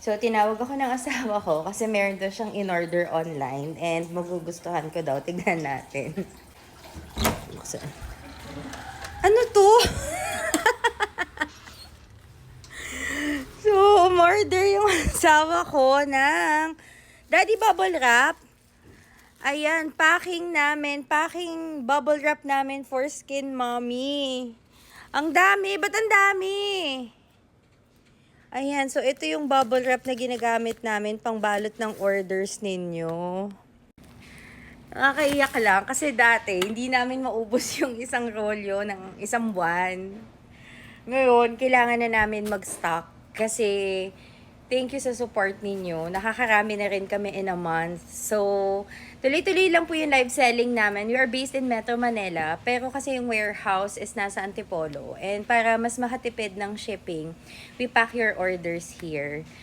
So, tinawag ako ng asawa ko kasi meron daw siyang in-order online and magugustuhan ko daw. Tignan natin. Buksan. Ano to? So, umorder yung asawa ko ng Daddy Bubble Wrap. Ayan, packing bubble wrap namin for Skin Mommy. Ang dami, ba't ang dami? Ayan, so ito yung bubble wrap na ginagamit namin pang balot ng orders ninyo. Nakakaiyak lang kasi dati hindi namin maubos yung isang rolyo ng isang buwan. Ngayon, kailangan na namin mag-stock kasi thank you sa support ninyo. Nakakarami na rin kami in a month. So, tuloy-tuloy lang po yung live selling namin. We are based in Metro Manila, pero kasi yung warehouse is nasa Antipolo. And para mas makatipid ng shipping, we pack your orders here.